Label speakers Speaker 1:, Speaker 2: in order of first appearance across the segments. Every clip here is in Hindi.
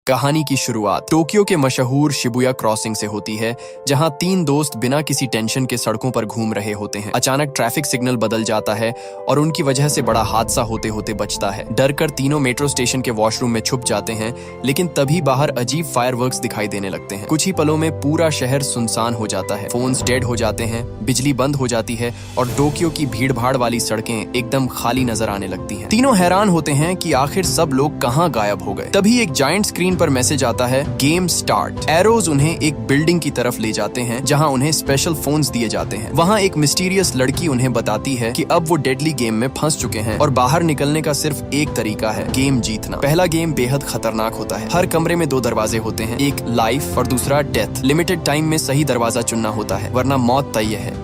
Speaker 1: कहानी की शुरुआत टोक्यो के मशहूर शिबुया क्रॉसिंग से होती है, जहां तीन दोस्त बिना किसी टेंशन के सड़कों पर घूम रहे होते हैं। अचानक ट्रैफिक सिग्नल बदल जाता है और उनकी वजह से बड़ा हादसा होते होते बचता है। डर कर तीनों मेट्रो स्टेशन के वॉशरूम में छुप जाते हैं, लेकिन तभी बाहर अजीब फायरवर्क्स दिखाई देने लगते हैं। कुछ ही पलों में पूरा शहर सुनसान हो जाता है, फोन्स डेड हो जाते हैं, बिजली बंद हो जाती है और टोक्यो की भीड़-भाड़ वाली सड़कें एकदम खाली नजर आने लगती हैं। तीनों हैरान होते हैं कि आखिर सब लोग कहाँ गायब हो गए। तभी एक जायंट स्क्रीन पर मैसेज आता है, गेम स्टार्ट। एरोज उन्हें एक बिल्डिंग की तरफ ले जाते हैं जहां उन्हें स्पेशल फोन्स दिए जाते हैं। वहां एक मिस्टीरियस लड़की उन्हें बताती है कि अब वो डेडली गेम में फंस चुके हैं और बाहर निकलने का सिर्फ एक तरीका है, गेम जीतना। पहला गेम बेहद खतरनाक होता है। हर कमरे में 2 दरवाजे होते हैं, एक लाइफ और दूसरा डेथ। लिमिटेड टाइम में सही दरवाजा चुनना होता है, वरना मौत तय है।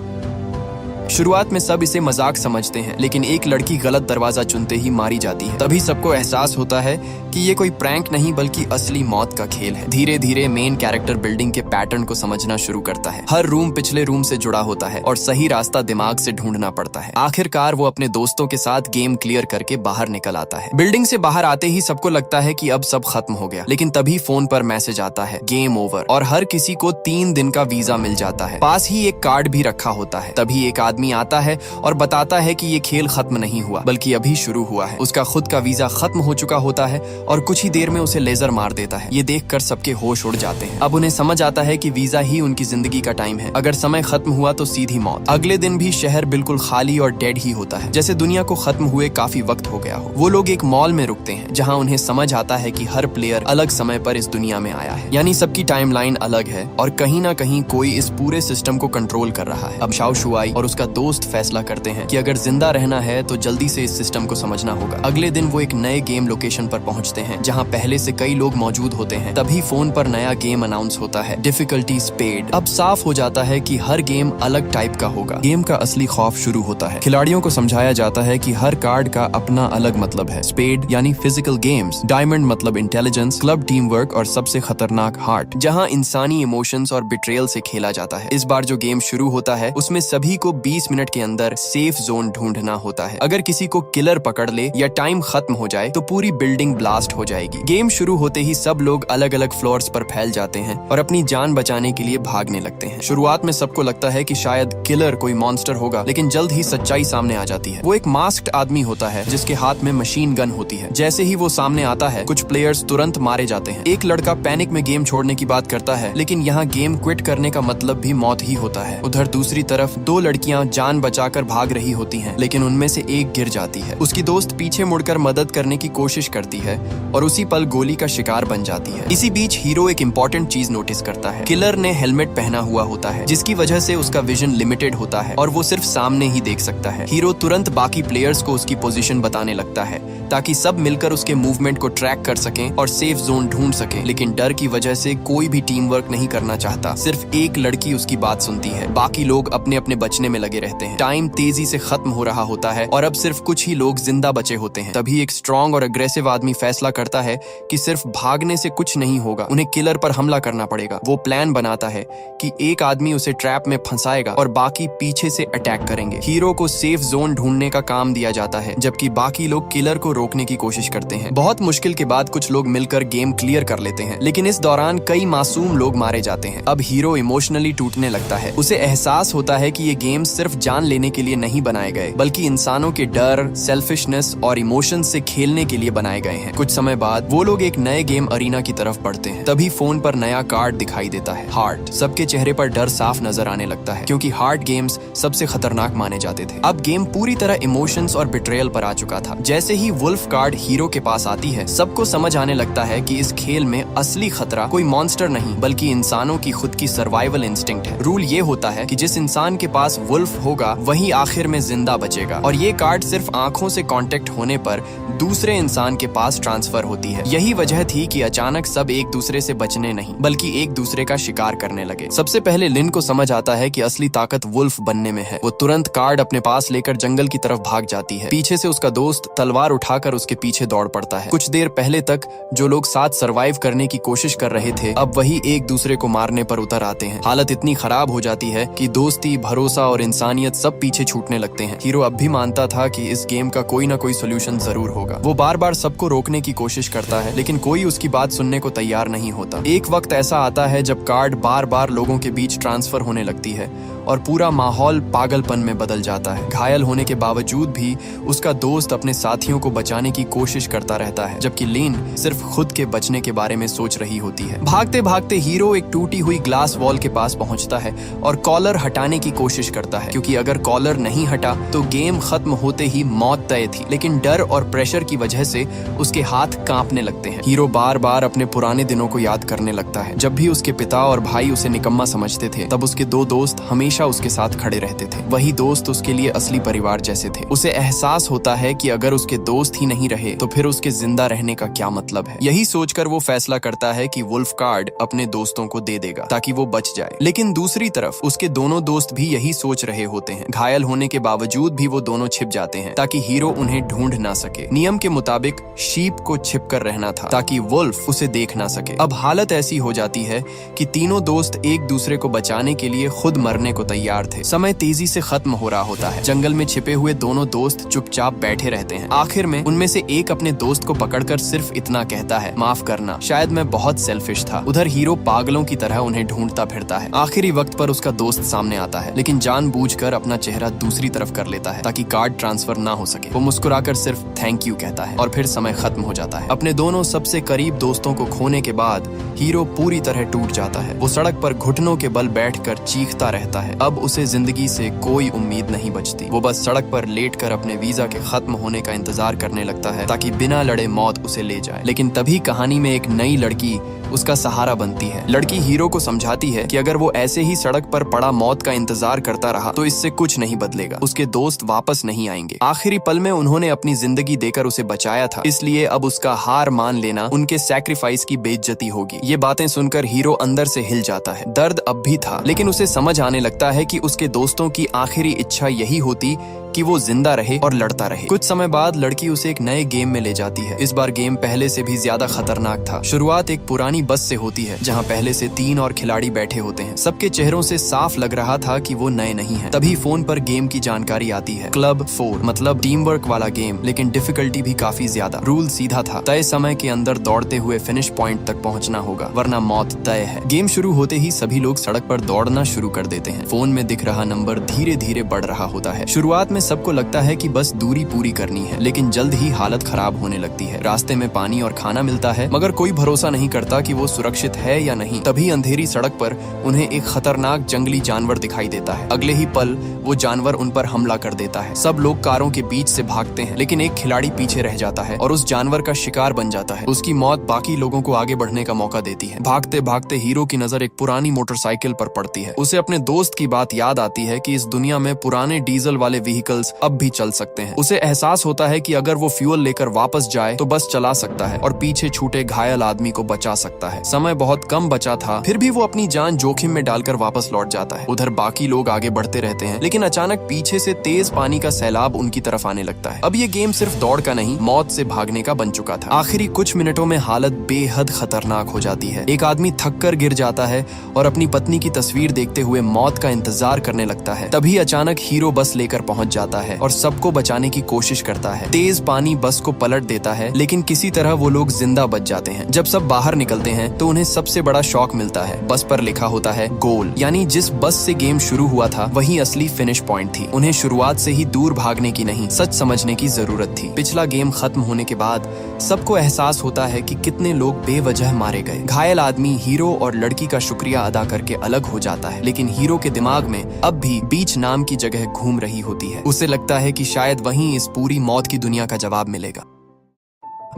Speaker 1: शुरुआत में सब इसे मजाक समझते हैं, लेकिन एक लड़की गलत दरवाजा चुनते ही मारी जाती है। तभी सबको एहसास होता है कि ये कोई प्रैंक नहीं बल्कि असली मौत का खेल है। धीरे धीरे मेन कैरेक्टर बिल्डिंग के पैटर्न को समझना शुरू करता है। हर रूम पिछले रूम से जुड़ा होता है और सही रास्ता दिमाग से ढूंढना पड़ता है। आखिरकार वो अपने दोस्तों के साथ गेम क्लियर करके बाहर निकल आता है। बिल्डिंग से बाहर आते ही सबको लगता है कि अब सब खत्म हो गया, लेकिन तभी फोन पर मैसेज आता है, गेम ओवर, और हर किसी को 3 दिन का वीजा मिल जाता है। पास ही एक कार्ड भी रखा होता है। तभी एक आदमी आता है और बताता है कि ये खेल खत्म नहीं हुआ बल्कि अभी शुरू हुआ है। उसका खुद का वीजा खत्म हो चुका होता है और कुछ ही देर में उसे लेजर मार देता है। ये देखकर सबके होश उड़ जाते हैं। अब उन्हें समझ आता है कि वीजा ही उनकी जिंदगी का टाइम है। अगर समय खत्म हुआ तो सीधी मौत। अगले दिन भी शहर बिल्कुल खाली और डेड ही होता है, जैसे दुनिया को खत्म हुए काफी वक्त हो गया हो। वो लोग एक मॉल में रुकते हैं जहाँ उन्हें समझ आता है कि हर प्लेयर अलग समय पर इस दुनिया में आया है, यानी सबकी टाइमलाइन अलग है और कहीं ना कहीं कोई इस पूरे सिस्टम को कंट्रोल कर रहा है। अब शाओ शुआई और उसका दोस्त फैसला करते हैं कि अगर जिंदा रहना है तो जल्दी से इस सिस्टम को समझना होगा। अगले दिन वो एक नए गेम लोकेशन पर पहुंचते हैं जहां पहले से कई लोग मौजूद होते हैं। तभी फोन पर नया गेम अनाउंस होता है, डिफिकल्टी स्पेड। अब साफ हो जाता है कि हर गेम अलग टाइप का होगा। गेम का असली खौफ शुरू होता है। खिलाड़ियों को समझाया जाता है कि हर कार्ड का अपना अलग मतलब है। स्पेड यानी फिजिकल गेम्स, डायमंड मतलब इंटेलिजेंस, क्लब टीम वर्क और सबसे खतरनाक हार्ट, जहाँ इंसानी इमोशंस और बिट्रेयल से खेला जाता है। इस बार जो गेम शुरू होता है उसमें सभी को 20 मिनट के अंदर सेफ जोन ढूंढना होता है। अगर किसी को किलर पकड़ ले या टाइम खत्म हो जाए तो पूरी बिल्डिंग ब्लास्ट हो जाएगी। गेम शुरू होते ही सब लोग अलग अलग फ्लोर्स पर फैल जाते हैं और अपनी जान बचाने के लिए भागने लगते हैं। शुरुआत में सबको लगता है कि शायद किलर कोई मॉन्स्टर होगा, लेकिन जल्द ही सच्चाई सामने आ जाती है। वो एक मास्क्ड आदमी होता है जिसके हाथ में मशीन गन होती है। जैसे ही वो सामने आता है कुछ प्लेयर्स तुरंत मारे जाते हैं। एक लड़का पैनिक में गेम छोड़ने की बात करता है, लेकिन यहाँ गेम क्विट करने का मतलब भी मौत ही होता है। उधर दूसरी तरफ 2 लड़कियां जान बचाकर भाग रही होती हैं, लेकिन उनमें से एक गिर जाती है। उसकी दोस्त पीछे मुड़कर मदद करने की कोशिश करती है और उसी पल गोली का शिकार बन जाती है। इसी बीच हीरो एक इम्पोर्टेंट चीज नोटिस करता है। किलर ने हेलमेट पहना हुआ होता है, जिसकी वजह से उसका विजन लिमिटेड होता है और वो सिर्फ सामने ही देख सकता है। हीरो तुरंत बाकी प्लेयर्स को उसकी पोजीशन बताने लगता है ताकि सब मिलकर उसके मूवमेंट को ट्रैक कर सकें और सेफ जोन ढूंढ सकें। लेकिन डर की वजह से कोई भी टीम वर्क नहीं करना चाहता। सिर्फ एक लड़की उसकी बात सुनती है। बाकी लोग अपने अपने बचने में लगे रहते हैं। टाइम तेजी से खत्म हो रहा होता है और अब सिर्फ कुछ ही लोग जिंदा बचे होते हैं। तभी एक स्ट्रॉन्ग और अग्रेसिव आदमी फैसला करता है कि सिर्फ भागने से कुछ नहीं होगा, उन्हें किलर पर हमला करना पड़ेगा। वो प्लान बनाता है कि एक आदमी उसे ट्रैप में फंसाएगा और बाकी पीछे से अटैक करेंगे। हीरो को सेफ जोन ढूंढने का काम दिया जाता है, जबकि बाकी लोग किलर को रोकने की कोशिश करते हैं। बहुत मुश्किल के बाद कुछ लोग मिलकर गेम क्लियर कर लेते हैं, लेकिन इस दौरान कई मासूम लोग मारे जाते हैं। अब हीरो इमोशनली टूटने लगता है। उसे एहसास होता है कि ये गेम सिर्फ जान लेने के लिए नहीं बनाए गए, बल्कि इंसानों के डर, सेल्फिशनेस और इमोशंस से खेलने के लिए बनाए गए हैं। कुछ समय बाद वो लोग एक नए गेम अरीना की तरफ बढ़ते हैं। तभी फोन पर नया कार्ड दिखाई देता है, हार्ट। सबके चेहरे पर डर साफ नजर आने लगता है, क्योंकि हार्ट गेम्स सबसे खतरनाक माने जाते थे। अब गेम पूरी तरह इमोशंस और बिट्रेयल पर आ चुका था। जैसे ही वुल्फ कार्ड हीरो के पास आती है, सबको समझ आने लगता है कि इस खेल में असली खतरा कोई मॉन्स्टर नहीं बल्कि इंसानों की खुद की सर्वाइवल इंस्टिंक्ट है। रूल ये होता है कि जिस इंसान के पास वुल्फ होगा वही आखिर में जिंदा बचेगा, और ये कार्ड सिर्फ आंखों से कांटेक्ट होने पर दूसरे इंसान के पास ट्रांसफर होती है। यही वजह थी कि अचानक सब एक दूसरे से बचने नहीं बल्कि एक दूसरे का शिकार करने लगे। सबसे पहले लिन को समझ आता है कि असली ताकत वुल्फ बनने में है। वो तुरंत कार्ड अपने पास लेकर जंगल की तरफ भाग जाती है। पीछे से उसका दोस्त तलवार उठाकर उसके पीछे दौड़ पड़ता है। कुछ देर पहले तक जो लोग साथ सरवाइव करने की कोशिश कर रहे थे, अब वही एक दूसरे को मारने पर उतर आते हैं। हालत इतनी खराब हो जाती है कि दोस्ती, भरोसा और इंसानियत सब पीछे छूटने लगते हैं। हीरो अब भी मानता था कि इस गेम का कोई ना कोई सोल्यूशन जरूर होगा। वो बार बार सबको रोकने की कोशिश करता है, लेकिन कोई उसकी बात सुनने को तैयार नहीं होता। एक वक्त ऐसा आता है जब कार्ड बार बार लोगों के बीच ट्रांसफर होने लगती है और पूरा माहौल पागलपन में बदल जाता है। घायल होने के बावजूद भी उसका दोस्त अपने साथियों को बचाने की कोशिश करता रहता है, जबकि लेन सिर्फ खुद के बचने के बारे में सोच रही होती है। भागते भागते हीरो एक टूटी हुई ग्लास वॉल के पास पहुंचता है और कॉलर हटाने की कोशिश करता है, क्योंकि अगर कॉलर नहीं हटा तो गेम खत्म होते ही मौत तय थी। लेकिन डर और प्रेशर की वजह से उसके हाथ कांपने लगते हैं। हीरो बार बार अपने पुराने दिनों को याद करने लगता है। जब भी उसके पिता और भाई उसे निकम्मा समझते थे, तब उसके दो दोस्त हमेशा उसके साथ खड़े रहते थे। वही दोस्त उसके लिए असली परिवार जैसे थे। उसे एहसास होता है कि अगर उसके दोस्त ही नहीं रहे तो फिर उसके जिंदा रहने का क्या मतलब है। यही सोचकर वो फैसला करता है कि वुल्फ कार्ड अपने दोस्तों को दे देगा ताकि वो बच जाए। लेकिन दूसरी तरफ उसके दोनों दोस्त भी यही सोच रहे होते हैं। घायल होने के बावजूद भी वो दोनों छिप जाते हैं ताकि हीरो उन्हें ढूंढ ना सके। नियम के मुताबिक शीप को छिप कर रहना था ताकि वुल्फ उसे देख ना सके। अब हालत ऐसी हो जाती है कि तीनों दोस्त एक दूसरे को बचाने के लिए खुद मरने को तैयार थे। समय तेजी से खत्म हो रहा होता है। जंगल में छिपे हुए दोनों दोस्त चुपचाप बैठे रहते हैं। आखिर में उनमें से एक अपने दोस्त को पकड़कर सिर्फ इतना कहता है, माफ करना, शायद मैं बहुत सेल्फिश था। उधर हीरो पागलों की तरह उन्हें ढूंढता फिरता है। आखिरी वक्त पर उसका दोस्त सामने आता है, लेकिन जानबूझकर अपना चेहरा दूसरी तरफ कर लेता है ताकि कार्ड ट्रांसफर ना हो सके। वो मुस्कुराकर सिर्फ थैंक यू कहता है और फिर समय खत्म हो जाता है। अपने दोनों सबसे करीब दोस्तों को खोने के बाद हीरो पूरी तरह टूट जाता है। वो सड़क पर घुटनों के बल बैठकर चीखता रहता है। अब उसे जिंदगी से कोई उम्मीद नहीं बचती। वो बस सड़क पर लेटकर अपने वीजा के खत्म होने का इंतजार करने लगता है ताकि बिना लड़े मौत उसे ले जाए। लेकिन तभी कहानी में एक नई लड़की उसका सहारा बनती है। लड़की हीरो को समझाती है कि अगर वो ऐसे ही सड़क पर पड़ा मौत का इंतजार करता रहा तो इससे कुछ नहीं बदलेगा। उसके दोस्त वापस नहीं आएंगे। आखिरी पल में उन्होंने अपनी जिंदगी देकर उसे बचाया था, इसलिए अब उसका हार मान लेना उनके सैक्रिफाइस की बेइज्जती होगी। ये बातें सुनकर हीरो अंदर से हिल जाता है। दर्द अब भी था, लेकिन उसे समझ आने लगता है कि उसके दोस्तों की आखिरी इच्छा यही होती कि वो जिंदा रहे और लड़ता रहे। कुछ समय बाद लड़की उसे एक नए गेम में ले जाती है। इस बार गेम पहले से भी ज्यादा खतरनाक था। शुरुआत एक पुरानी बस से होती है जहां पहले से 3 और खिलाड़ी बैठे होते हैं। सबके चेहरों से साफ लग रहा था कि वो नए नहीं हैं। तभी फोन पर गेम की जानकारी आती है। क्लब 4 मतलब टीम वर्क वाला गेम, लेकिन डिफिकल्टी भी काफी ज्यादा। रूल सीधा था, तय समय के अंदर दौड़ते हुए फिनिश पॉइंट तक पहुंचना होगा वरना मौत तय है। गेम शुरू होते ही सभी लोग सड़क पर दौड़ना शुरू कर देते हैं। फोन में दिख रहा नंबर धीरे धीरे बढ़ रहा होता है। शुरुआत में सबको लगता है कि बस दूरी पूरी करनी है, लेकिन जल्द ही हालत खराब होने लगती है। रास्ते में पानी और खाना मिलता है, मगर कोई भरोसा नहीं करता कि वो सुरक्षित है या नहीं। तभी अंधेरी सड़क पर उन्हें एक खतरनाक जंगली जानवर दिखाई देता है। अगले ही पल वो जानवर उन पर हमला कर देता है। सब लोग कारों के बीच से भागते हैं, लेकिन एक खिलाड़ी पीछे रह जाता है और उस जानवर का शिकार बन जाता है। उसकी मौत बाकी लोगों को आगे बढ़ने का मौका देती है। भागते भागते हीरो की नजर एक पुरानी मोटरसाइकिल पर पड़ती है। उसे अपने दोस्त की बात याद आती है कि इस दुनिया में पुराने डीजल वाले व्हीकल्स अब भी चल सकते हैं। उसे एहसास होता है कि अगर वो फ्यूल लेकर वापस जाए तो बस चला सकता है और पीछे छूटे घायल आदमी को बचा सकता है। समय बहुत कम बचा था, फिर भी वो अपनी जान जोखिम में डालकर वापस लौट जाता है। उधर बाकी लोग आगे बढ़ते रहते हैं, लेकिन अचानक पीछे से तेज पानी का सैलाब उनकी तरफ आने लगता है। अब ये गेम सिर्फ दौड़ का नहीं, मौत से भागने का बन चुका था। आखिरी कुछ मिनटों में हालत बेहद खतरनाक हो जाती है। एक आदमी थक कर गिर जाता है और अपनी पत्नी की तस्वीर देखते हुए मौत का इंतजार करने लगता है। तभी अचानक हीरो बस लेकर पहुंच जाता है और सबको बचाने की कोशिश करता है। तेज पानी बस को पलट देता है, लेकिन किसी तरह वो लोग जिंदा बच जाते हैं। जब सब बाहर निकलते हैं तो उन्हें सबसे बड़ा शॉक मिलता है। बस पर लिखा होता है गोल, यानी जिस बस से गेम शुरू हुआ था वही असली फिनिश पॉइंट थी। उन्हें शुरुआत से ही दूर भागने की नहीं, सच समझने की जरूरत थी। पिछला गेम खत्म होने के बाद सबको एहसास होता है कि कितने लोग बेवजह मारे गए। घायल आदमी हीरो और लड़की का शुक्रिया अदा करके अलग हो जाता है, लेकिन हीरो के दिमाग में अब भी बीच नाम की जगह घूम रही होती है। उसे लगता है कि शायद वहीं इस पूरी मौत की दुनिया का जवाब मिलेगा।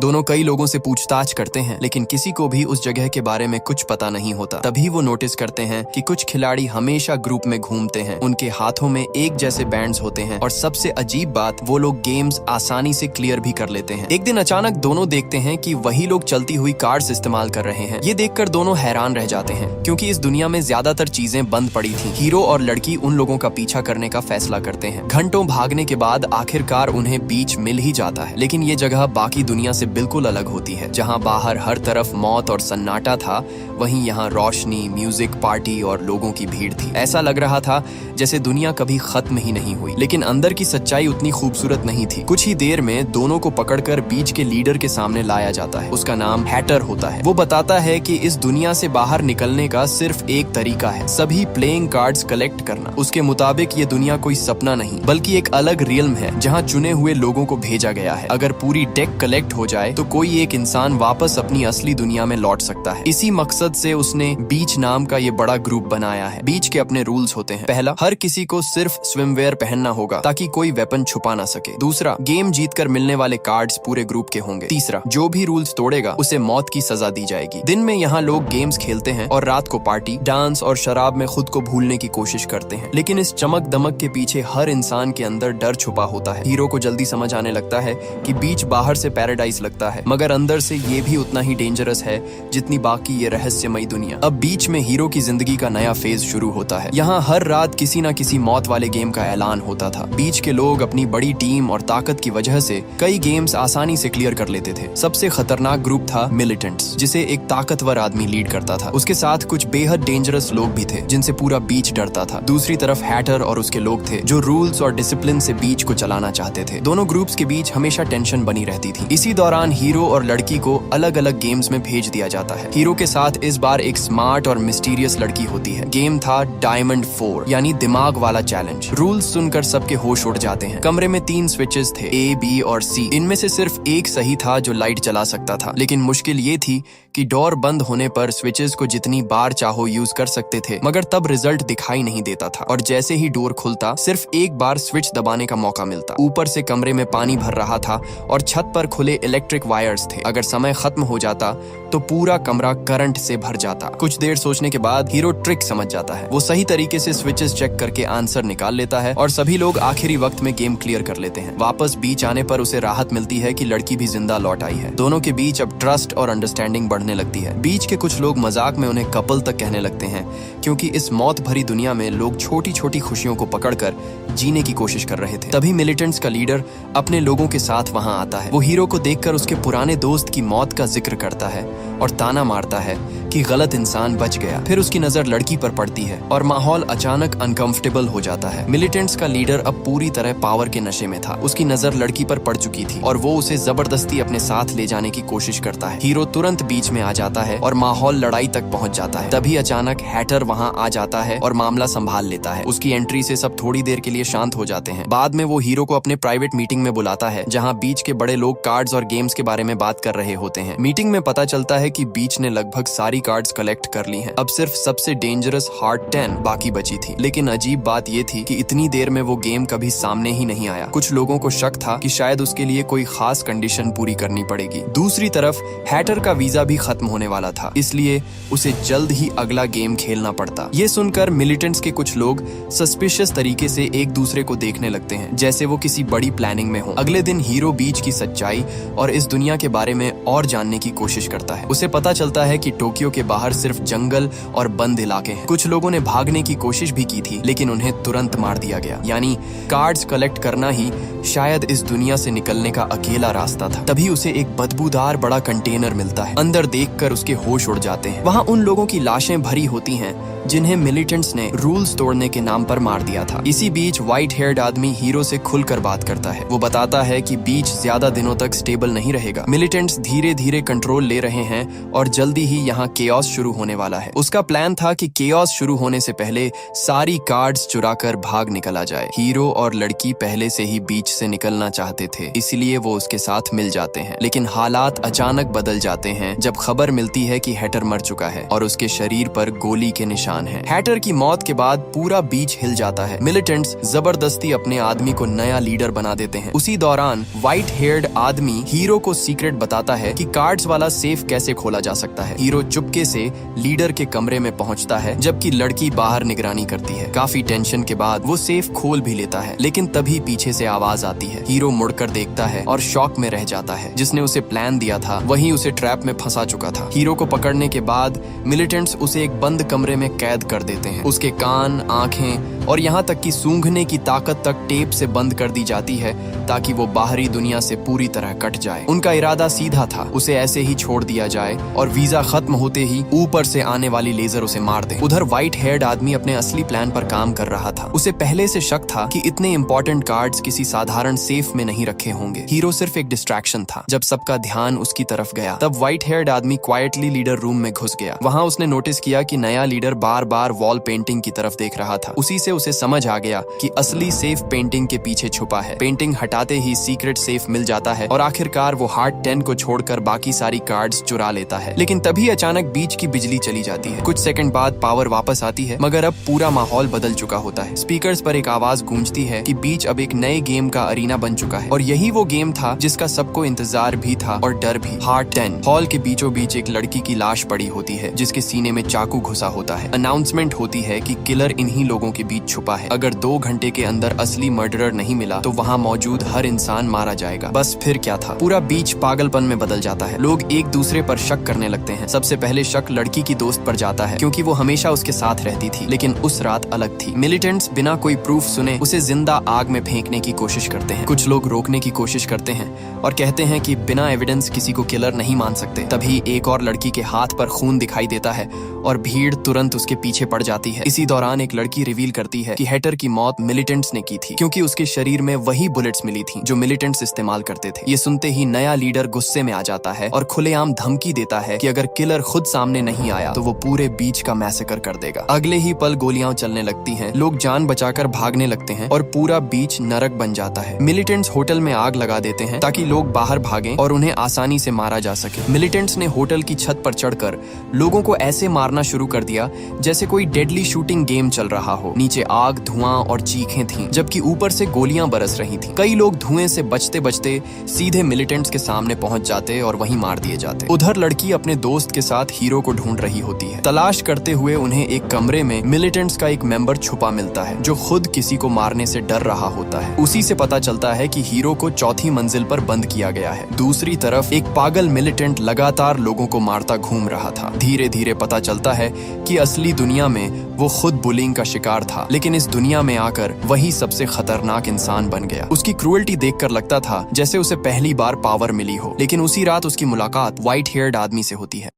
Speaker 1: दोनों कई लोगों से पूछताछ करते हैं, लेकिन किसी को भी उस जगह के बारे में कुछ पता नहीं होता। तभी वो नोटिस करते हैं कि कुछ खिलाड़ी हमेशा ग्रुप में घूमते हैं। उनके हाथों में एक जैसे बैंड्स होते हैं और सबसे अजीब बात, वो लोग गेम्स आसानी से क्लियर भी कर लेते हैं। एक दिन अचानक दोनों देखते हैं कि वही लोग चलती हुई कार्ड्स इस्तेमाल कर रहे हैं। ये देखकर दोनों हैरान रह जाते हैं, क्योंकि इस दुनिया में ज्यादातर चीजें बंद पड़ी थी। हीरो और लड़की उन लोगों का पीछा करने का फैसला करते हैं। घंटों भागने के बाद आखिरकार उन्हें बीच मिल ही जाता है, लेकिन ये जगह बाकी दुनिया से बिल्कुल अलग होती है। जहाँ बाहर हर तरफ मौत और सन्नाटा था, वहीं यहाँ रोशनी, म्यूजिक, पार्टी और लोगों की भीड़ थी। ऐसा लग रहा था जैसे दुनिया कभी खत्म ही नहीं हुई। लेकिन अंदर की सच्चाई उतनी खूबसूरत नहीं थी। कुछ ही देर में दोनों को पकड़कर बीच के लीडर के सामने लाया जाता है। उसका नाम हैटर होता है। वो बताता है कि इस दुनिया से बाहर निकलने का सिर्फ एक तरीका है, सभी प्लेइंग कार्ड्स कलेक्ट करना। उसके मुताबिक ये दुनिया कोई सपना नहीं बल्कि एक अलग रियल्म है जहाँ चुने हुए लोगों को भेजा गया है। अगर पूरी डेक कलेक्ट हो जाए तो कोई एक इंसान वापस अपनी असली दुनिया में लौट सकता है। इसी मकसद से उसने बीच नाम का ये बड़ा ग्रुप बनाया है। बीच के अपने रूल्स होते हैं। पहला, हर किसी को सिर्फ स्विमवेयर पहनना होगा ताकि कोई वेपन छुपा ना सके। दूसरा, गेम जीतकर मिलने वाले कार्ड्स पूरे ग्रुप के होंगे। तीसरा, जो भी रूल्स तोड़ेगा उसे मौत की सजा दी जाएगी। दिन में यहाँ लोग गेम्स खेलते हैं और रात को पार्टी, डांस और शराब में खुद को भूलने की कोशिश करते हैं। लेकिन इस चमक दमक के पीछे हर इंसान के अंदर डर छुपा होता है। हीरो को जल्दी समझ आने लगता है कि बीच बाहर से पैराडाइज लगता है, मगर अंदर से ये भी उतना ही डेंजरस है जितनी बाकी ये रहस्यमयी दुनिया। अब बीच में हीरो की जिंदगी का नया फेज शुरू होता है। यहाँ हर रात किसी न किसी मौत वाले गेम का ऐलान होता था। बीच के लोग अपनी बड़ी टीम और ताकत की वजह से कई गेम्स आसानी से क्लियर कर लेते थे। सबसे खतरनाक ग्रुप था मिलिटेंट्स, जिसे एक ताकतवर आदमी लीड करता था। उसके साथ कुछ बेहद डेंजरस लोग भी थे जिनसे पूरा बीच डरता था। दूसरी तरफ हैटर और उसके लोग थे जो रूल्स और डिसिप्लिन से बीच को चलाना चाहते थे। दोनों ग्रुप्स के बीच हमेशा टेंशन बनी रहती थी। इसी दौरान हीरो और लड़की को अलग अलग गेम्स में भेज दिया जाता है। हीरो के साथ इस बार एक स्मार्ट और मिस्टीरियस लड़की होती है। गेम था डायमंड 4 यानी दिमाग वाला चैलेंज। रूल्स सुनकर सबके होश उड़ जाते हैं। कमरे में 3 स्विचेस थे, A, B और C। इनमें से सिर्फ एक सही था जो लाइट जला सकता था। लेकिन मुश्किल ये थी कि डोर बंद होने पर स्विचेस को जितनी बार चाहो यूज कर सकते थे, मगर तब रिजल्ट दिखाई नहीं देता था। और जैसे ही डोर खुलता सिर्फ एक बार स्विच दबाने का मौका मिलता। ऊपर से कमरे में पानी भर रहा था और छत पर खुले इलेक्ट्रिक वायर्स थे। अगर समय खत्म हो जाता तो पूरा कमरा करंट से भर जाता। कुछ देर सोचने के बाद हीरो ट्रिक समझ जाता है। वो सही तरीके से स्विचेस चेक करके आंसर निकाल लेता है और सभी लोग आखिरी वक्त में गेम क्लियर कर लेते हैं। वापस बीच आने पर उसे राहत मिलती है कि लड़की भी जिंदा लौट आई है। दोनों के बीच अब ट्रस्ट और अंडरस्टैंडिंग बढ़ने लगती है। बीच के कुछ लोग मजाक में उन्हें कपल तक कहने लगते हैं, क्योंकि इस मौत भरी दुनिया में लोग छोटी छोटी खुशियों को पकड़कर जीने की कोशिश कर रहे थे। तभी मिलिटेंट्स का लीडर अपने लोगों के साथ वहां आता है। वो हीरो को देखकर उसके पुराने दोस्त की मौत का जिक्र करता है और ताना मारता है कि गलत इंसान बच गया। फिर उसकी नजर लड़की पर पड़ती है और माहौल अचानक अनकंफर्टेबल हो जाता है। मिलिटेंट्स का लीडर अब पूरी तरह पावर के नशे में था। उसकी नजर लड़की पर पड़ चुकी थी और वो उसे जबरदस्ती अपने साथ ले जाने की कोशिश करता है। हीरो तुरंत बीच में आ जाता है और माहौल लड़ाई तक पहुंच जाता है। तभी अचानक हैटर वहां आ जाता है और मामला संभाल लेता है। उसकी एंट्री से सब थोड़ी देर के लिए शांत हो जाते हैं। बाद में वो हीरो को अपने प्राइवेट मीटिंग में बुलाता है, जहां बीच के बड़े लोग कार्ड्स और गेम्स के बारे में बात कर रहे होते हैं। मीटिंग में पता चलता है कि बीच ने लगभग सारी कार्ड्स कलेक्ट कर ली हैं। अब सिर्फ सबसे डेंजरस हार्ड 10 बाकी बची थी। लेकिन अजीब बात ये थी कि इतनी देर में वो गेम कभी सामने ही नहीं आया। कुछ लोगों को शक था कि शायद उसके लिए कोई खास कंडीशन पूरी करनी पड़ेगी। दूसरी तरफ हैटर का वीजा भी खत्म होने वाला था, इसलिए उसे जल्द ही अगला गेम खेलना पड़ता। ये सुनकर मिलिटेंट्स के कुछ लोग सस्पिशियस तरीके से एक दूसरे को देखने लगते हैं, जैसे वो किसी बड़ी प्लानिंग में हो। अगले दिन हीरो बीच की सच्चाई और इस दुनिया के बारे में और जानने की कोशिश करता है। उसे पता चलता है कि टोक्यो के बाहर सिर्फ जंगल और बंद इलाके हैं। कुछ लोगों ने भागने की कोशिश भी की थी, लेकिन उन्हें तुरंत मार दिया गया। यानी कार्ड्स कलेक्ट करना ही शायद इस दुनिया से निकलने का अकेला रास्ता था। तभी उसे एक बदबूदार बड़ा कंटेनर मिलता है। अंदर देखकर उसके होश उड़ जाते हैं। वहाँ उन लोगों की लाशें भरी होती हैं जिन्हें मिलिटेंट्स ने रूल्स तोड़ने के नाम पर मार दिया था। इसी बीच व्हाइट हेयर्ड आदमी हीरो से खुलकर बात करता है। वो बताता है कि बीच ज्यादा दिनों तक स्टेबल नहीं रहेगा। मिलिटेंट्स धीरे धीरे कंट्रोल ले रहे हैं और जल्दी ही यहाँ केओस शुरू होने वाला है। उसका प्लान था कि केओस शुरू होने से पहले सारी कार्ड्स चुराकर भाग निकला जाए। हीरो और लड़की पहले से ही बीच से निकलना चाहते थे, इसलिए वो उसके साथ मिल जाते हैं। लेकिन हालात अचानक बदल जाते हैं जब खबर मिलती है कि हैटर मर चुका है और उसके शरीर पर गोली के निशान हैं। हैटर की मौत के बाद पूरा बीच हिल जाता है। मिलिटेंट्स जबरदस्ती अपने आदमी को नया लीडर बना देते हैं। उसी दौरान व्हाइट हेयर्ड आदमी हीरो को सीक्रेट बताता है कि कार्ड्स वाला सेफ कैसे खोला जा सकता है। हीरो चुपके से लीडर के कमरे में पहुंचता है, जबकि लड़की बाहर निगरानी करती है। काफी टेंशन के बाद वो सेफ खोल भी लेता है, लेकिन तभी पीछे से आवाज आती है। हीरो मुड़कर देखता है और शॉक में रह जाता है। जिसने उसे प्लान दिया था वही उसे ट्रैप में फंसा चुका था। हीरो को पकड़ने के बाद मिलिटेंट्स उसे एक बंद कमरे में कैद कर देते हैं। उसके कान, आंखें और यहाँ तक कि सूंघने की ताकत तक टेप से बंद कर दी जाती है ताकि वो बाहरी दुनिया से पूरी तरह कट जाए। उनका इरादा सीधा था, उसे ऐसे ही छोड़ दिया जाए और वीजा खत्म होते ही ऊपर से आने वाली लेजर उसे मार दे। उधर व्हाइट हेयर्ड आदमी अपने असली प्लान पर काम कर रहा था। उसे पहले से शक था कि इतने इंपॉर्टेंट कार्ड्स किसी साधारण सेफ में नहीं रखे होंगे। हीरो सिर्फ एक डिस्ट्रैक्शन था। जब सबका ध्यान उसकी तरफ गया तब व्हाइट हेयर्ड आदमी क्वाइटली लीडर रूम में घुस गया। वहाँ उसने नोटिस किया कि नया लीडर बार बार वॉल पेंटिंग की तरफ देख रहा था। उसी से उसे समझ आ गया कि असली सेफ पेंटिंग के पीछे छुपा है। पेंटिंग हटाते ही सीक्रेट सेफ मिल जाता है और आखिरकार वो हार्ट 10 को छोड़कर बाकी सारी कार्ड्स चुरा लेता है। लेकिन तभी अचानक बीच की बिजली चली जाती है। कुछ सेकंड बाद पावर वापस आती है, मगर अब पूरा माहौल बदल चुका होता है। स्पीकर्स पर एक आवाज गूंजती है कि बीच अब एक नए गेम का अरीना बन चुका है और यही वो गेम था जिसका सबको इंतजार भी था और डर भी। हार्ट 10 हॉल के बीचों बीच एक लड़की की लाश पड़ी होती है जिसके सीने में चाकू घुसा होता है। अनाउंसमेंट होती है कि किलर इन्हीं लोगों के बीच छुपा है। अगर 2 घंटे के अंदर असली मर्डरर नहीं मिला तो वहाँ मौजूद हर इंसान मारा जाएगा। बस फिर क्या था, पूरा बीच पागलपन में बदल जाता है। लोग एक दूसरे पर शक करने लगते हैं। सबसे पहले शक लड़की की दोस्त पर जाता है क्योंकि वो हमेशा उसके साथ रहती थी, लेकिन उस रात अलग थी। मिलिटेंट्स बिना कोई प्रूफ सुने उसे जिंदा आग में फेंकने की कोशिश करते हैं। कुछ लोग रोकने की कोशिश करते हैं और कहते हैं कि बिना एविडेंस किसी को किलर नहीं मान सकते। तभी एक और लड़की के हाथ पर खून दिखाई देता है और भीड़ तुरंत उसके पीछे पड़ जाती है। इसी दौरान एक लड़की रिवील करती है कि हैटर की मौत मिलिटेंट्स ने की थी क्योंकि उसके शरीर में वही बुलेट्स मिली थी जो मिलिटेंट्स इस्तेमाल करते थे। ये सुनते ही नया लीडर गुस्से में आ जाता है और खुलेआम धमकी देता है कि अगर किलर खुद सामने नहीं आया तो वो पूरे बीच का मैसेकर कर देगा। अगले ही पल गोलियां चलने लगती हैं, लोग जान बचाकर भागने लगते हैं और पूरा बीच नरक बन जाता है। मिलिटेंट्स होटल में आग लगा देते हैं ताकि लोग बाहर भागें और उन्हें आसानी से मारा जा सके। मिलिटेंट्स ने होटल की छत पर चढ़कर लोगों को ऐसे मारना शुरू कर दिया जैसे कोई डेडली शूटिंग गेम चल रहा हो। नीचे आग, धुआं और चीखें थीं, जबकि ऊपर से गोलियां बरस रही थीं। कई लोग धुएं से बचते बचते सीधे मिलिटेंट्स के सामने पहुंच जाते और वहीं मार दिए जाते। उधर लड़की अपने दोस्त के साथ हीरो को ढूंढ रही होती है। तलाश करते हुए उन्हें एक कमरे में मिलिटेंट्स का एक मेंबर छुपा मिलता है जो खुद किसी को मारने से डर रहा होता है। उसी से पता चलता है कि हीरो को चौथी मंजिल पर बंद किया गया है। दूसरी तरफ एक पागल मिलिटेंट लगातार लोगों को मारता घूम रहा था। धीरे धीरे पता चलता है कि असली दुनिया में वो खुद बुलिंग का शिकार था, लेकिन इस दुनिया में आकर वही सबसे खतरनाक इंसान बन गया। उसकी क्रूएल्टी देखकर लगता था जैसे उसे पहली बार पावर मिली हो, लेकिन उसी रात उसकी मुलाकात व्हाइट हेयर्ड आदमी से होती है।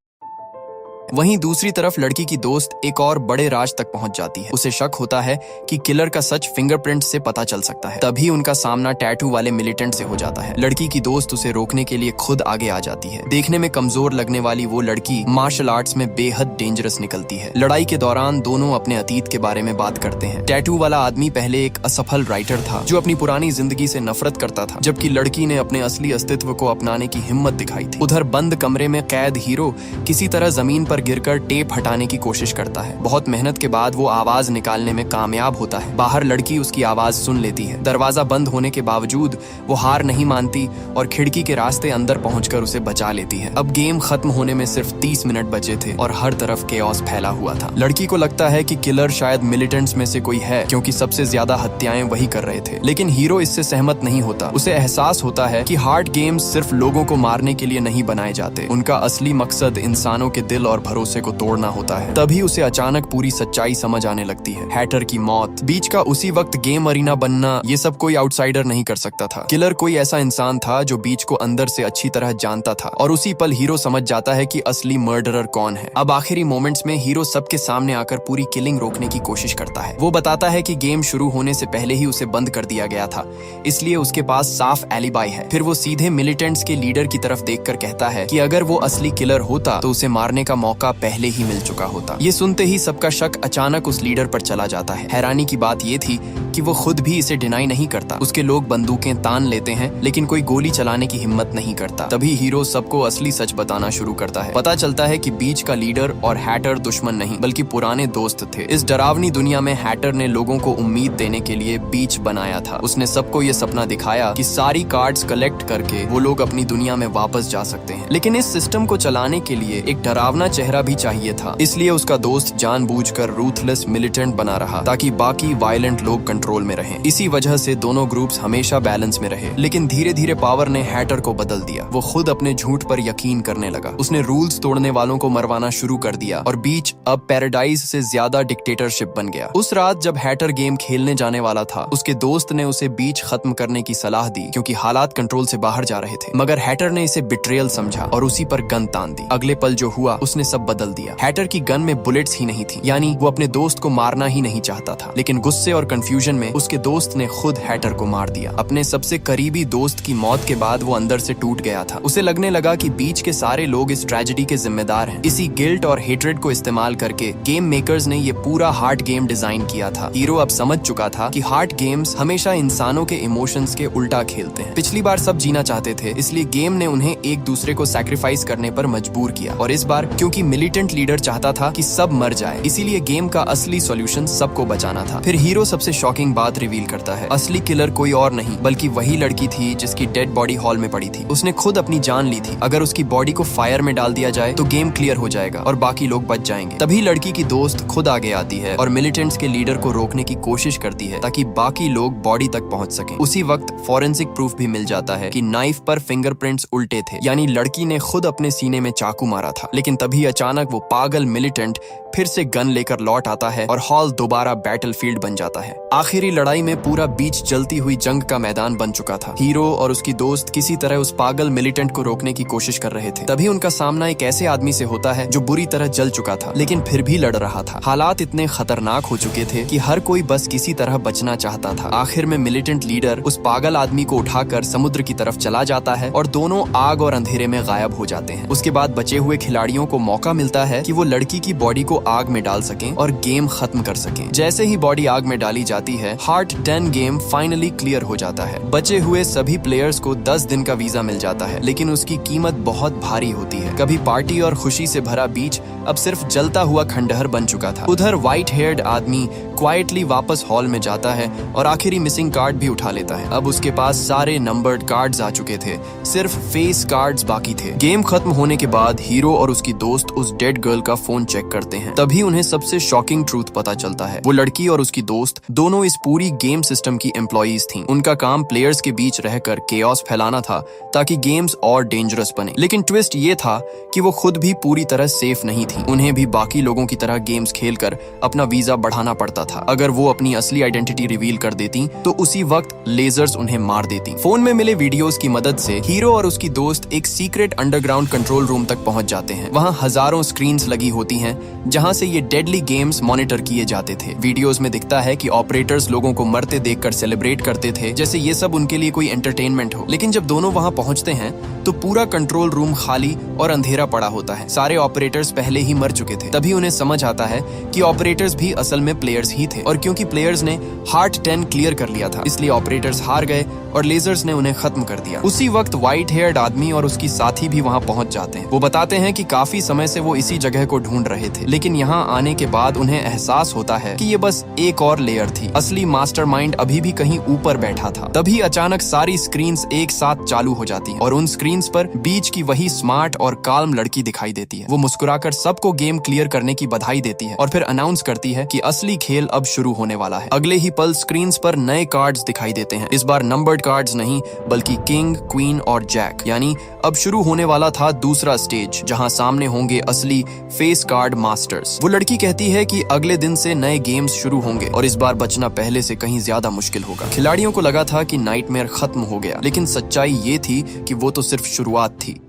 Speaker 1: वहीं दूसरी तरफ लड़की की दोस्त एक और बड़े राज तक पहुंच जाती है। उसे शक होता है कि किलर का सच फिंगरप्रिंट से पता चल सकता है। तभी उनका सामना टैटू वाले मिलिटेंट से हो जाता है। लड़की की दोस्त उसे रोकने के लिए खुद आगे आ जाती है। देखने में कमजोर लगने वाली वो लड़की मार्शल आर्ट्स में बेहद डेंजरस निकलती है। लड़ाई के दौरान दोनों अपने अतीत के बारे में बात करते हैं। टैटू वाला आदमी पहले एक असफल राइटर था जो अपनी पुरानी जिंदगी से नफरत करता था, जबकि लड़की ने अपने असली अस्तित्व को अपनाने की हिम्मत दिखाई थी। उधर बंद कमरे में कैद हीरो किसी तरह जमीन पर गिरकर टेप हटाने की कोशिश करता है। बहुत मेहनत के बाद वो आवाज निकालने में कामयाब होता है। बाहर लड़की उसकी आवाज सुन लेती है। दरवाजा बंद होने के बावजूद वो हार नहीं मानती और खिड़की के रास्ते अंदर पहुंचकर उसे बचा लेती है। अब गेम खत्म होने में सिर्फ 30 मिनट बचे थे और हर तरफ केओस फैला हुआ था। लड़की को लगता है कि किलर शायद मिलिटेंट्स में से कोई है क्योंकि सबसे ज्यादा हत्याएं वही कर रहे थे, लेकिन हीरो इससे सहमत नहीं होता। उसे एहसास होता है कि हार्ड गेम्स सिर्फ लोगों को मारने के लिए नहीं बनाए जाते, उनका असली मकसद इंसानों के दिल और भरोसे को तोड़ना होता है। तभी उसे अचानक पूरी सच्चाई समझ आने लगती है। हैटर की मौत, बीच का उसी वक्त गेम अरीना बनना, ये सब कोई आउटसाइडर नहीं कर सकता था। किलर कोई ऐसा इंसान था जो बीच को अंदर से अच्छी तरह जानता था और उसी पल हीरो समझ जाता है कि असली मर्डरर कौन है। अब आखिरी मोमेंट्स में हीरो सबके सामने आकर पूरी किलिंग रोकने की कोशिश करता है। वो बताता है कि गेम शुरू होने से पहले ही उसे बंद कर दिया गया था, इसलिए उसके पास साफ एलिबाई है। फिर वो सीधे मिलिटेंट्स के लीडर की तरफ देखकर कहता है कि अगर वो असली किलर होता तो उसे मारने का मौका पहले ही मिल चुका होता। ये सुनते ही सबका शक अचानक उस लीडर पर चला जाता है। हैरानी की बात ये थी कि वो खुद भी इसे डिनाई नहीं करता। उसके लोग बंदूकें तान लेते हैं लेकिन कोई गोली चलाने की हिम्मत नहीं करता। तभी हीरो सबको असली सच बताना शुरू करता है। पता चलता है कि बीच का लीडर और हैटर दुश्मन नहीं बल्कि पुराने दोस्त थे। इस डरावनी दुनिया में हैटर ने लोगों को उम्मीद देने के लिए बीच बनाया था। उसने सबको ये सपना दिखाया कि सारी कार्ड्स कलेक्ट करके वो लोग अपनी दुनिया में वापस जा सकते हैं। लेकिन इस सिस्टम को चलाने के लिए एक डरावना चेहरा भी चाहिए था। इसलिए उसका दोस्त जानबूझकर रूथलेस मिलिटेंट बना रहा ताकि बाकी वायलेंट लोग कंट्रोल में रहें। इसी वजह से दोनों ग्रुप्स हमेशा बैलेंस में रहे। लेकिन धीरे धीरे पावर ने हैटर को बदल दिया। वो खुद अपने झूठ पर यकीन करने लगा। उसने रूल्स तोड़ने वालों को मरवाना शुरू कर दिया और बीच अब पैराडाइज से ज्यादा डिक्टेटरशिप बन गया। उस रात जब हैटर गेम खेलने जाने वाला था, उसके दोस्त ने उसे बीच खत्म करने की सलाह दी क्योंकि हालात कंट्रोल से बाहर जा रहे थे। मगर हैटर ने इसे बिट्रेयल समझा और उसी पर गन तान दी। अगले पल जो हुआ उसने सब बदल दिया। हैटर की गन में बुलेट्स ही नहीं थी, यानी वो अपने दोस्त को मारना ही नहीं चाहता था। लेकिन गुस्से और कंफ्यूजन में उसके दोस्त ने खुद हैटर को मार दिया। अपने सबसे करीबी दोस्त की मौत के बाद वो अंदर से टूट गया था। उसे लगने लगा कि बीच के सारे लोग इस ट्रेजेडी के जिम्मेदार हैं। इसी गिल्ट और हेट्रेड को इस्तेमाल करके गेम मेकर्स ने ये पूरा हार्ड गेम डिजाइन किया था। हीरो अब समझ चुका था कि हार्ड गेम्स हमेशा इंसानों के इमोशंस के उल्टा खेलते हैं। पिछली बार सब जीना चाहते थे, इसलिए गेम ने उन्हें एक दूसरे को सैक्रिफाइस करने पर मजबूर किया। और इस बार क्योंकि मिलिटेंट लीडर चाहता था कि सब मर जाए, इसीलिए गेम का असली सॉल्यूशन सबको बचाना था। फिर हीरो सबसे शॉकिंग बात रिवील करता है। असली किलर कोई और नहीं बल्कि वही लड़की थी जिसकी डेड बॉडी हॉल में पड़ी थी। उसने खुद अपनी जान ली थी। अगर उसकी बॉडी को फायर में डाल दिया जाए तो गेम क्लियर हो जाएगा और बाकी लोग बच जाएंगे। तभी लड़की की दोस्त खुद आगे आती है और मिलिटेंट्स के लीडर को रोकने की कोशिश करती है ताकि बाकी लोग बॉडी तक पहुंच सकें। उसी वक्त फॉरेंसिक प्रूफ भी मिल जाता है कि नाइफ पर फिंगरप्रिंट्स उल्टे थे, यानी लड़की ने खुद अपने सीने में चाकू मारा था। लेकिन तभी अचानक वो पागल मिलिटेंट फिर से गन लेकर लौट आता है और हॉल दोबारा बैटलफील्ड बन जाता है। आखिरी लड़ाई में पूरा बीच जलती हुई जंग का मैदान बन चुका था। हीरो और उसकी दोस्त किसी तरह उस पागल मिलिटेंट को रोकने की कोशिश कर रहे थे। तभी उनका सामना एक ऐसे आदमी से होता है जो बुरी तरह जल चुका था लेकिन फिर भी लड़ रहा था। हालात इतने खतरनाक हो चुके थे कि हर कोई बस किसी तरह बचना चाहता था। आखिर में मिलिटेंट लीडर उस पागल आदमी को उठाकर समुद्र की तरफ चला जाता है और दोनों आग और अंधेरे में गायब हो जाते हैं। उसके बाद बचे हुए खिलाड़ियों को मौका मिलता है कि वो लड़की की बॉडी को आग में डाल सकें और गेम खत्म कर सकें। जैसे ही बॉडी आग में डाली जाती है, हार्ट 10 गेम फाइनली क्लियर हो जाता है। बचे हुए सभी प्लेयर्स को 10 दिन का वीजा मिल जाता है, लेकिन उसकी कीमत बहुत भारी होती है। कभी पार्टी और खुशी से भरा बीच अब सिर्फ जलता हुआ खंडहर बन चुका था। उधर व्हाइट हेयर्ड आदमी क्वाइटली वापस हॉल में जाता है और आखिरी मिसिंग कार्ड भी उठा लेता है। अब उसके पास सारे नंबर्ड कार्ड्स आ चुके थे, सिर्फ फेस कार्ड्स बाकी थे। गेम खत्म होने के बाद हीरो और उसकी दोस्त उस डेड गर्ल का फोन चेक करते हैं। तभी उन्हें सबसे शॉकिंग ट्रूथ पता चलता है। वो लड़की और उसकी दोस्त दोनों इस पूरी गेम सिस्टम की एम्प्लॉइज थीं। उनका काम प्लेयर्स के बीच रहकर केओस फैलाना था ताकि गेम्स और डेंजरस बने। लेकिन ट्विस्ट ये था कि वो खुद भी पूरी तरह सेफ नहीं थी। उन्हें भी बाकी लोगों की तरह गेम्स खेलकर अपना वीजा बढ़ाना पड़ता था। अगर वो अपनी असली आइडेंटिटी रिवील कर देती तो उसी वक्त लेजर्स उन्हें मार देती। फोन में मिले वीडियोस की मदद से हीरो और उसकी दोस्त एक सीक्रेट अंडरग्राउंड कंट्रोल रूम तक पहुंच जाते हैं। वहां हजारों स्क्रीन्स लगी होती हैं जहां से ये डेडली गेम्स मॉनिटर किए जाते थे। वीडियोस में दिखता है कि ऑपरेटर्स लोगों को मरते देखकर सेलिब्रेट करते थे, जैसे ये सब उनके लिए कोई एंटरटेनमेंट हो। लेकिन जब दोनों वहां पहुंचते हैं तो पूरा कंट्रोल रूम खाली और अंधेरा पड़ा होता है। सारे ऑपरेटर्स पहले ही मर चुके थे। तभी उन्हें समझ आता है कि ऑपरेटर्स भी असल में प्लेयर्स ही थे और क्योंकि प्लेयर्स ने हार्ट 10 क्लियर कर लिया था, इसलिए ऑपरेटर्स हार गए और लेजर्स ने उन्हें खत्म कर दिया। उसी वक्त व्हाइट हेयर्ड आदमी और उसकी साथी भी वहां पहुंच जाते हैं। वो बताते हैं कि काफी समय से वो इसी जगह को ढूंढ रहे थे, लेकिन यहाँ आने के बाद उन्हें एहसास होता है कि ये बस एक और लेयर थी। असली मास्टरमाइंड अभी भी कहीं ऊपर बैठा था। तभी अचानक सारी स्क्रीन्स एक साथ चालू हो जाती हैं और उन स्क्रीन्स पर बीच की वही स्मार्ट और काल्म लड़की दिखाई देती है। वो मुस्कुराकर सबको गेम क्लियर करने की बधाई देती है और फिर अनाउंस करती है कि असली खेल अब शुरू होने वाला है। अगले ही पल स्क्रीन्स पर नए कार्ड्स दिखाई देते हैं। इस बार नंबर्ड कार्ड्स नहीं बल्कि किंग, क्वीन और जैक, यानी अब शुरू होने वाला था दूसरा स्टेज जहां सामने होंगे असली फेस कार्ड मास्टर्स। वो लड़की कहती है कि अगले दिन से नए गेम्स शुरू होंगे और इस बार बचना पहले से कहीं ज्यादा मुश्किल होगा। खिलाड़ियों को लगा था कि नाइटमेयर खत्म हो गया, लेकिन सच्चाई ये थी कि वो तो सिर्फ शुरुआत थी।